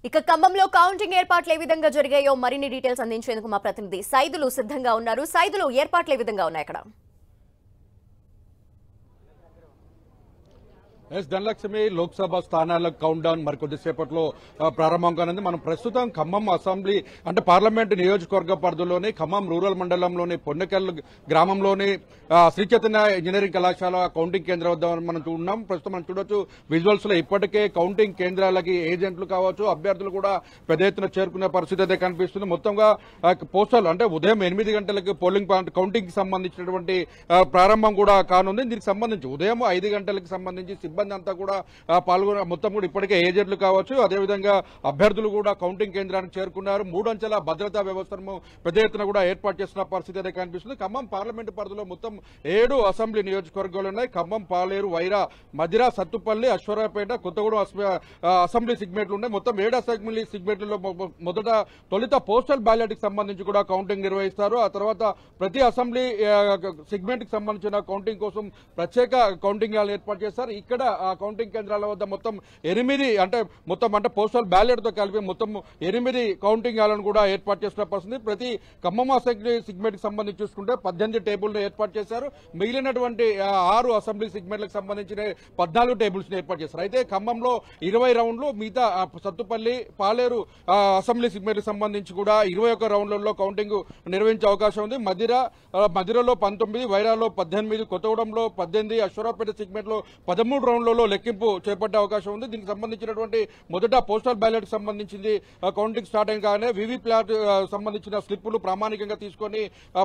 ఇక ఖమ్మంలో కౌంటింగ్ ఏర్పాట్లు ఏ విధంగా జరిగాయో మరిన్ని డీటెయిల్స్ అందించేందుకు మా ప్రతినిధి సైదులు సిద్ధంగా ఉన్నారు. సైదులు ఏర్పాట్లు ఏ విధంగా ఉన్నాయి అక్కడ? ధనలక్ష్మి లోక్సభ స్థానాల కౌంట్ డౌన్ మరికొద్దిసేపట్లో ప్రారంభం కానుంది. మనం ప్రస్తుతం ఖమ్మం అసెంబ్లీ అంటే పార్లమెంటు నియోజకవర్గ పరిధిలోని ఖమ్మం రూరల్ మండలంలోని పొన్నెకల్ గ్రామంలోని శ్రీ చైతన్య ఇంజనీరింగ్ కళాశాల కౌంటింగ్ కేంద్రం వద్ద మనం ఉన్నాం. ప్రస్తుతం మనం చూడొచ్చు విజువల్స్ లో ఇప్పటికే కౌంటింగ్ కేంద్రాలకి ఏజెంట్లు కావచ్చు అభ్యర్థులు కూడా పెద్ద ఎత్తున చేరుకునే పరిస్థితి అయితే కనిపిస్తుంది. మొత్తంగా పోస్టల్ అంటే ఉదయం 8 గంటలకు పోలింగ్ కౌంటింగ్ కి సంబంధించినటువంటి ప్రారంభం కూడా కానుంది. దీనికి సంబంధించి ఉదయం 5 గంటలకు సంబంధించి సిబ్బంది అంతా కూడా పాల్గొన మొత్తం కూడా ఇప్పటికే ఏజెంట్లు కావచ్చు అదేవిధంగా అభ్యర్థులు కూడా కౌంటింగ్ కేంద్రానికి చేరుకున్నారు. 3 అంచెల భద్రతా వ్యవస్థను పెద్ద ఎత్తున కూడా ఏర్పాటు చేస్తున్న పరిస్థితి అయితే కనిపిస్తుంది. ఖమ్మం పార్లమెంటు పరిధిలో మొత్తం 7 అసెంబ్లీ నియోజకవర్గాలు ఉన్నాయి. ఖమ్మం, పాలేరు, వైరా, మధిర, సత్తుపల్లి, అశ్వరాపేట, కొత్తగూడెం అసెంబ్లీ సిగ్మెంట్లు ఉన్నాయి. మొత్తం 7 అసెంబ్లీ సిగ్మెంట్లలో తొలుత పోస్టల్ బ్యాలెట్ కి సంబంధించి కూడా కౌంటింగ్ నిర్వహిస్తారు. ఆ తర్వాత ప్రతి అసెంబ్లీ సిగ్మెంట్ కి సంబంధించిన కౌంటింగ్ కోసం ప్రత్యేక కౌంటింగ్ ఏర్పాటు చేస్తారు. ఇక్కడ ఆ కౌంటింగ్ కేంద్రాల వద్ద మొత్తం 8 అంటే పోస్టల్ బ్యాలెట్ తో కలిపి మొత్తం 8 కౌంటింగ్ హాలను కూడా ఏర్పాటు చేసిన పరిస్థితి. ప్రతి ఖమ్మం అసెంబ్లీ సిగ్మెంట్ కి సంబంధించి చూసుకుంటే 18 టేబుల్ ఏర్పాటు చేశారు. మిగిలినటువంటి 6 అసెంబ్లీ సిగ్మెంట్లకు సంబంధించిన 14 టేబుల్స్ ఏర్పాటు చేశారు. అయితే ఖమ్మంలో 20 రౌండ్లు, మిగతా సత్తుపల్లి, పాలేరు అసెంబ్లీ సిగ్మెంట్ సంబంధించి కూడా 21 రౌండ్లలో కౌంటింగ్ నిర్వహించే అవకాశం ఉంది. మధిరలో 19, వైరాలో 18, కొత్తగూడెంలో 18, అశ్వరాపేట సిగ్మెంట్ లో 13 రౌండ్లలో లెక్కింపు చేపట్టే అవకాశం ఉంది. దీనికి సంబంధించినటువంటి మొదట పోస్టల్ బ్యాలెట్ సంబంధించింది కౌంటింగ్ స్టార్ట్ అయిన కానీ వీవీప్యాట్ సంబంధించిన స్లిప్పులు ప్రామాణికంగా తీసుకుని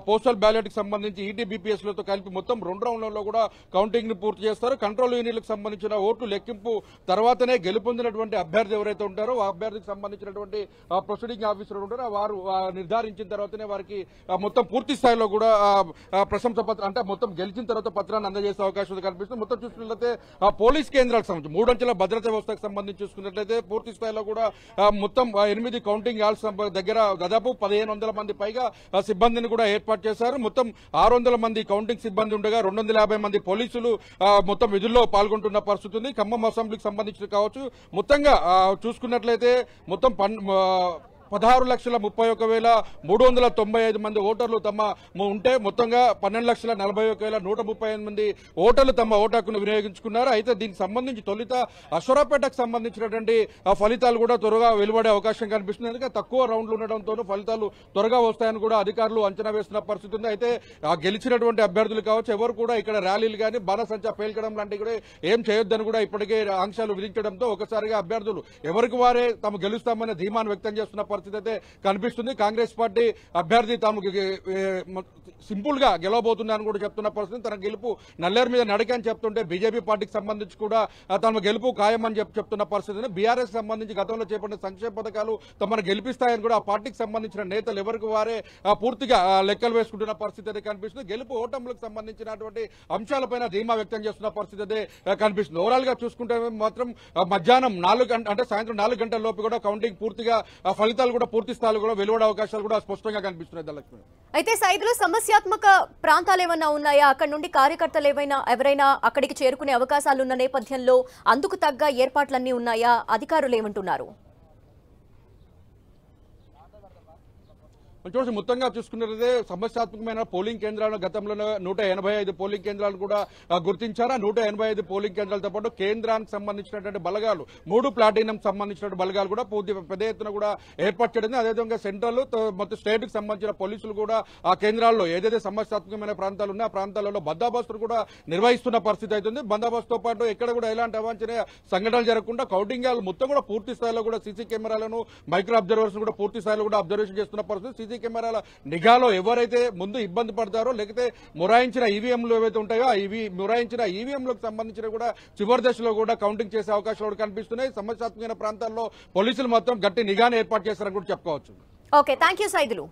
పోస్టల్ బ్యాలెట్ కి సంబంధించి ఈటీబీపీఎస్ లతో కలిపి మొత్తం 2 రౌండ్లలో కూడా కౌంటింగ్ ని పూర్తి చేస్తారు. కంట్రోల్ యూనిట్లకు సంబంధించిన ఓట్లు లెక్కింపు తర్వాతనే గెలుపొందినటువంటి అభ్యర్థి ఎవరైతే ఉంటారో ఆ అభ్యర్థికి సంబంధించినటువంటి ప్రొసీడింగ్ ఆఫీసర్ ఉంటారో వారు నిర్ధారించిన తర్వాతనే వారికి మొత్తం పూర్తి స్థాయిలో కూడా ప్రశంస పత్రం అంటే మొత్తం గెలిచిన తర్వాత పత్రాన్ని అందజేసే అవకాశం కనిపిస్తుంది. మొత్తం చూసుకున్నట్లయితే పోలీస్ కేంద్రాలకు సంబంధించి 3 అంచెల భద్రతా వ్యవస్థకు సంబంధించి చూసుకున్నట్లయితే పూర్తి స్థాయిలో కూడా మొత్తం 8 కౌంటింగ్ హాల్స్ దగ్గర దాదాపు 1500 మంది పైగా సిబ్బందిని కూడా ఏర్పాటు చేశారు. మొత్తం 600 మంది కౌంటింగ్ సిబ్బంది ఉండగా 250 మంది పోలీసులు మొత్తం విధుల్లో పాల్గొంటున్న పరిస్థితి ఉంది. ఖమ్మం అసెంబ్లీకి సంబంధించి కావచ్చు మొత్తంగా చూసుకున్నట్లయితే మొత్తం 16,31,395 మంది ఓటర్లు తమ ఉంటే మొత్తంగా 12,41,135 మంది ఓటర్లు తమ ఓటు హక్కును వినియోగించుకున్నారు. అయితే దీనికి సంబంధించి తొలుత అశ్వరాపేటకు సంబంధించినటువంటి ఫలితాలు కూడా త్వరగా వెలువడే అవకాశం కనిపిస్తుంది. ఎందుకంటే తక్కువ రౌండ్లు ఉండడంతో ఫలితాలు త్వరగా వస్తాయని కూడా అధికారులు అంచనా వేస్తున్న పరిస్థితి ఉంది. అయితే గెలిచినటువంటి అభ్యర్థులు కావచ్చు ఎవరు కూడా ఇక్కడ ర్యాలీలు కానీ బాణసంచా పేల్చడం లాంటివి కూడా ఏం చేయొద్దని కూడా ఇప్పటికే ఆంక్షలు విధించడంతో ఒకసారిగా అభ్యర్థులు ఎవరికి వారే తాము గెలుస్తామనే ధీమాను వ్యక్తం చేస్తున్న పరిస్థితి అయితే కనిపిస్తుంది. కాంగ్రెస్ పార్టీ అభ్యర్థి తాము సింపుల్ గా గెలవబోతున్నారని కూడా చెప్తున్న పరిస్థితి. తన గెలుపు నల్లేరు మీద నడకని చెప్తుంటే బీజేపీ పార్టీకి సంబంధించి కూడా తమ గెలుపు ఖాయమని చెప్తున్న పరిస్థితి. బీఆర్ఎస్ సంబంధించి గతంలో చేపట్టిన సంక్షేమ పథకాలు తమను గెలిపిస్తాయని కూడా ఆ పార్టీకి సంబంధించిన నేతలు ఎవరికి వారే పూర్తిగా లెక్కలు వేసుకుంటున్న పరిస్థితి అయితే కనిపిస్తుంది. గెలుపు ఓటములకు సంబంధించినటువంటి అంశాలపైన ధీమా వ్యక్తం చేస్తున్న పరిస్థితి అయితే కనిపిస్తుంది. ఓవరాల్ గా చూసుకుంటే మాత్రం మధ్యాహ్నం 4 గంటల అంటే సాయంత్రం 4 గంటల లోపు కూడా కౌంటింగ్ పూర్తిగా ఫలితాలు కూడా పూర్తి స్థాయిలో కూడా వెలువడే అవకాశాలు కూడా స్పష్టంగా కనిపిస్తున్నాయి. ధనలక్ష్మి, అయితే సైదులు సమస్యాత్మక ప్రాంతాలు ఏమైనా ఉన్నాయా? అక్కడ నుండి కార్యకర్తలు ఎవరైనా అక్కడికి చేరుకునే అవకాశాలు ఉన్న నేపథ్యంలో అందుకు తగ్గ ఏర్పాట్లన్నీ ఉన్నాయా? అధికారులు ఏమంటున్నారు? చూసి మొత్తంగా చూసుకున్నట్లయితే సమస్యాత్మకమైన పోలింగ్ కేంద్రాలు గతంలో 185 పోలింగ్ కేంద్రాలు కూడా గుర్తించారు. 185 పోలింగ్ కేంద్రాలతో పాటు కేంద్రానికి సంబంధించినటువంటి బలగాలు 3 ప్లాటినం సంబంధించిన బలగాలు కూడా పూర్తి పెద్ద ఎత్తున కూడా ఏర్పాటు చేయడం. అదేవిధంగా సెంట్రల్ మొత్తం స్టేట్ కి సంబంధించిన పోలీసులు కూడా ఆ కేంద్రాల్లో ఏదైతే సమస్యాత్మకమైన ప్రాంతాలు ఉన్నాయో ఆ ప్రాంతాలలో బందోబస్తులు కూడా నిర్వహిస్తున్న పరిస్థితి అవుతుంది. బందోబస్తుతో పాటు ఎక్కడ కూడా ఎలాంటి అవాంఛనీయ సంఘటనలు జరగకుండా కౌంటింగ్ హాల్ మొత్తం కూడా పూర్తి స్థాయిలో కూడా సీసీ కెమెరాలను మైక్రో అబ్జర్వర్స్ కూడా పూర్తి స్థాయిలో కూడా అబ్జర్వేషన్ చేస్తున్న పరిస్థితి. సీసీ కెమెరాల నిఘాలో ఎవరైతే ముందు ఇబ్బంది పడతారో లేకపోతే మొరాయించిన ఈవీఎంలు ఏవైతే ఉంటాయో ఆ మొరాయించిన ఈవీఎంలకు సంబంధించిన కూడా చివరి దశలో కూడా కౌంటింగ్ చేసే అవకాశాలు కనిపిస్తున్నాయి. సమస్యాత్మకమైన ప్రాంతాల్లో పోలీసులు మొత్తం గట్టి నిఘాను ఏర్పాటు చేస్తారని కూడా చెప్పుకోవచ్చు. Okay, thank you Saidulu.